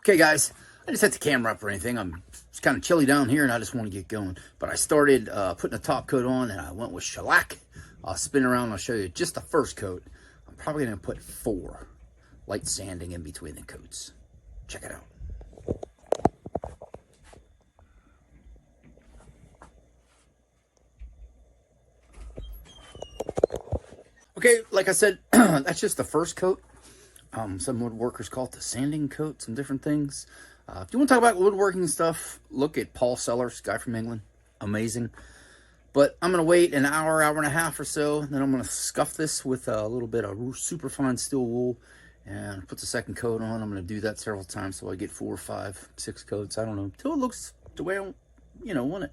Okay, guys, I just set the camera up or anything. It's kind of chilly down here, and I just want to get going. But I started putting the top coat on, and I went with shellac. I'll spin around, and I'll show you just the first coat. I'm probably going to put 4 light sanding in between the coats. Check it out. Okay, like I said, that's just the first coat. Some woodworkers call it the sanding coat, some different things. If you want to talk about woodworking stuff, look at Paul Sellers, guy from England. Amazing. But I'm going to wait an hour, hour and a half or so. Then I'm going to scuff this with a little bit of super fine steel wool and put the second coat on. I'm going to do that several times so I get 4, 5, 6 coats. I don't know, until it looks the way I want it.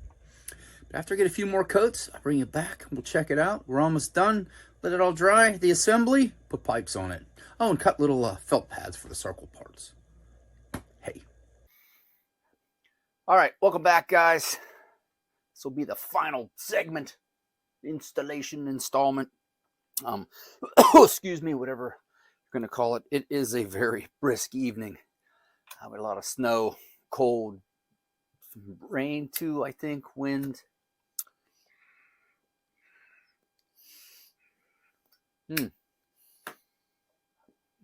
But after I get a few more coats, I'll bring it back. We'll check it out. We're almost done. Let it all dry. The assembly, put pipes on it. Oh, and cut little felt pads for the circle parts. Hey. All right, welcome back, guys. This will be the final segment, installment. Excuse me, whatever you're going to call it. It is a very brisk evening. With a lot of snow, cold, some rain too, I think, wind.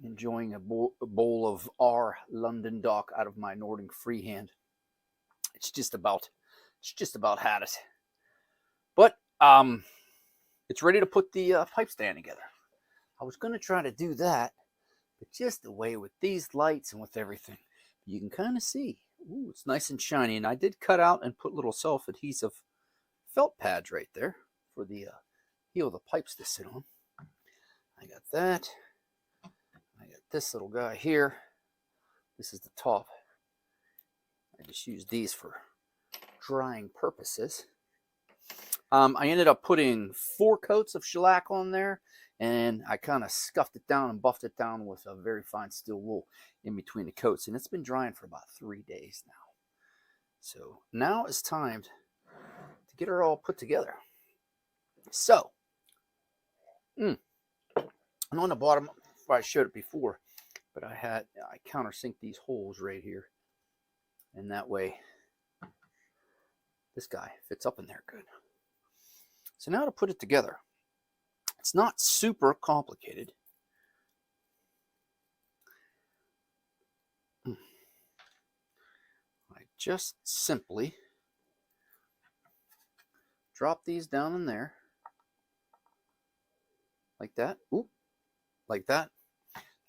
Enjoying a bowl of our London Dock out of my Nordic freehand. It's just about had it. But it's ready to put the pipe stand together. I was going to try to do that, but just the way with these lights and with everything, you can kind of see. Ooh, it's nice and shiny. And I did cut out and put little self-adhesive felt pads right there for the heel of the pipes to sit on. I got that. I got this little guy here. This is the top. I just use these for drying purposes. I ended up putting 4 coats of shellac on there, and I kind of scuffed it down and buffed it down with a very fine steel wool in between the coats, and it's been drying for about 3 days now. So now it's time to get her all put together. So, and on the bottom, I showed it before, but I countersink these holes right here, and that way this guy fits up in there good. So now to put it together, it's not super complicated. I just simply drop these down in there like that. Oop, like that.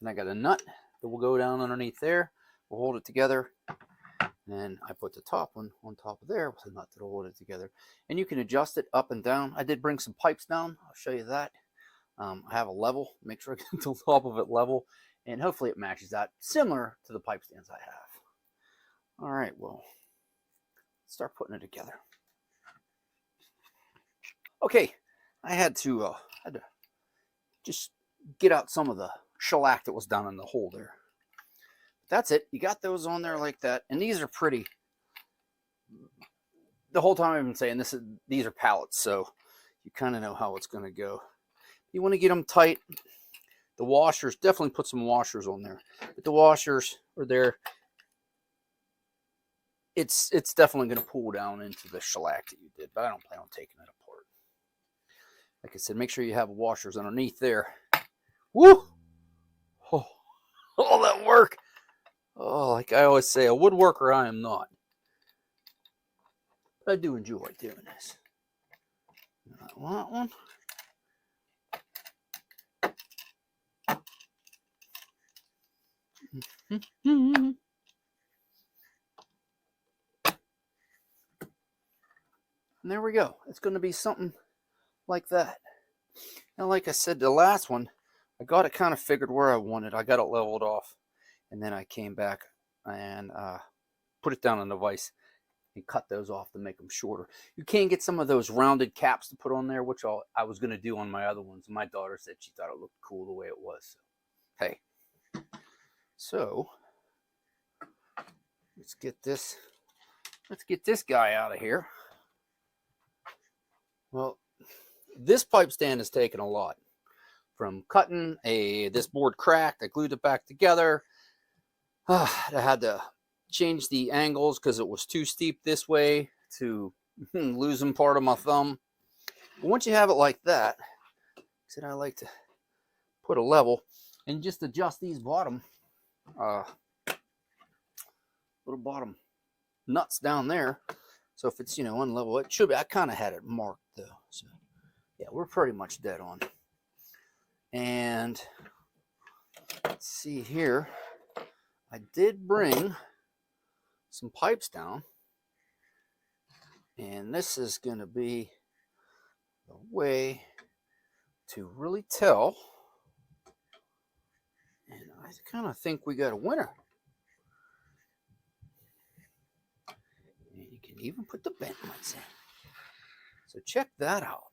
And I got a nut that will go down underneath there. We'll hold it together. And I put the top one on top of there with a nut that'll hold it together. And you can adjust it up and down. I did bring some pipes down. I'll show you that. I have a level. Make sure I get the top of it level. And hopefully it matches that, similar to the pipe stands I have. All right, well, let's start putting it together. Okay, I had to just get out some of the shellac that was down in the hole there. That's it. You got those on there like that, and these are pretty. The whole time I've been saying these are pallets, so you kind of know how it's going to go. You want to get them tight. The washers, definitely put some washers on there. But the washers are there. It's definitely going to pull down into the shellac that you did, but I don't plan on taking it apart. Like I said, make sure you have washers underneath there. Woo! Oh, all that work. Oh, like I always say, a woodworker I am not. But I do enjoy doing this. Not want one. And there we go. It's going to be something like that. Now, like I said, the last one, I got it kind of figured where I wanted. I got it leveled off. And then I came back and put it down on the vise and cut those off to make them shorter. You can get some of those rounded caps to put on there, which I was going to do on my other ones. My daughter said she thought it looked cool the way it was. So, hey. So, let's get this let's get this guy out of here. Well, this pipe stand has taken a lot. From cutting this board cracked, I glued it back together. I had to change the angles because it was too steep this way to losing part of my thumb. But once you have it like that, I like to put a level and just adjust these bottom little bottom nuts down there. So if it's, unlevel, it should be. I kind of had it marked though. So yeah, we're pretty much dead on. And let's see here. I did bring some pipes down. And this is going to be the way to really tell. And I kind of think we got a winner. And you can even put the bent ones in. So check that out.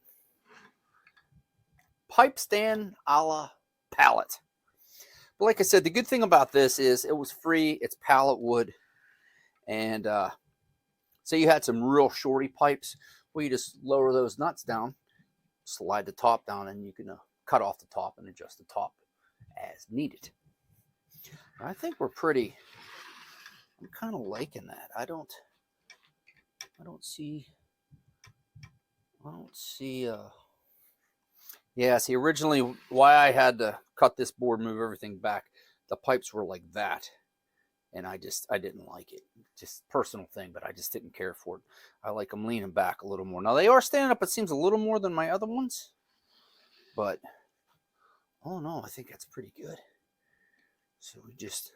Pipe stand a la Pallet. But like I said, the good thing about this is it was free. It's pallet wood. And say you had some real shorty pipes, well, you just lower those nuts down, slide the top down, and you can cut off the top and adjust the top as needed. I think we're pretty, I'm kind of liking that. I don't see, yeah, see, originally why I had to cut this board, move everything back, the pipes were like that. And I didn't like it. Just personal thing, but I just didn't care for it. I like them leaning back a little more. Now, they are standing up, it seems, a little more than my other ones. But, oh no, I think that's pretty good. So we just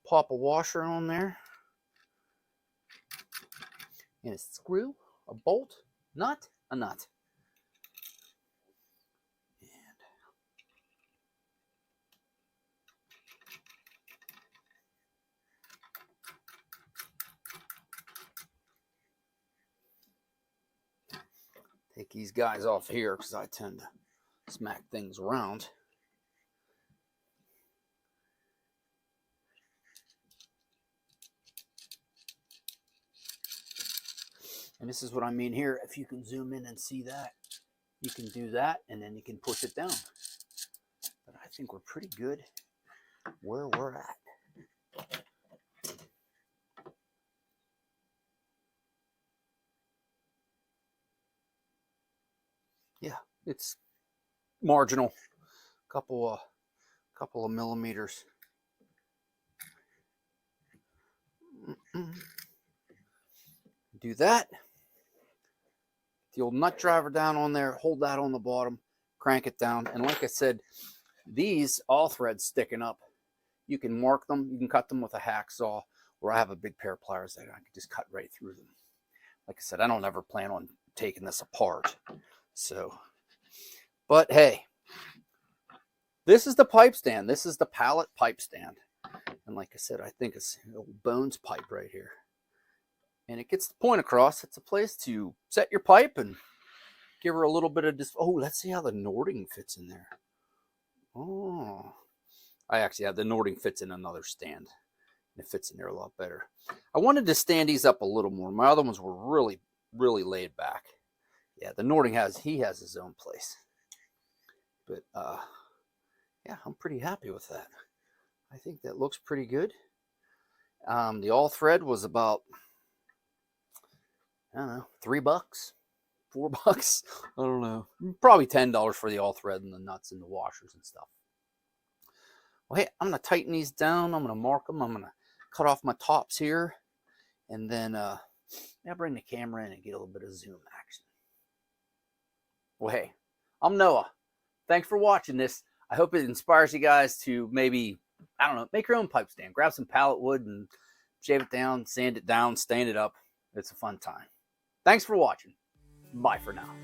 pop a washer on there. And a screw, a bolt, nut, a nut. Take these guys off here because I tend to smack things around. And this is what I mean here. If you can zoom in and see that, you can do that and then you can push it down. But I think we're pretty good where we're at. Yeah, it's marginal, couple of millimeters. Do that. The old nut driver down on there, hold that on the bottom, crank it down. And like I said, these all threads sticking up, you can mark them, you can cut them with a hacksaw, or I have a big pair of pliers that I can just cut right through them. Like I said, I don't ever plan on taking this apart. So, but hey, this is the pipe stand. This is the Pallet pipe stand. And like I said, I think it's an old Bones pipe right here. And it gets the point across. It's a place to set your pipe and give her a little bit of oh, let's see how the Nording fits in there. Oh, I actually have the Nording fits in another stand. It fits in there a lot better. I wanted to stand these up a little more. My other ones were really, really laid back. Yeah, the Nording has his own place. But yeah, I'm pretty happy with that. I think that looks pretty good. The all thread was about, I don't know, $3, $4. I don't know. Probably $10 for the all thread and the nuts and the washers and stuff. Well, hey, I'm going to tighten these down. I'm going to mark them. I'm going to cut off my tops here. And then I'll bring the camera in and get a little bit of zoom action. Well, hey, I'm Noah. Thanks for watching this. I hope it inspires you guys to maybe, I don't know, make your own pipe stand. Grab some pallet wood and shave it down, sand it down, stain it up. It's a fun time. Thanks for watching. Bye for now.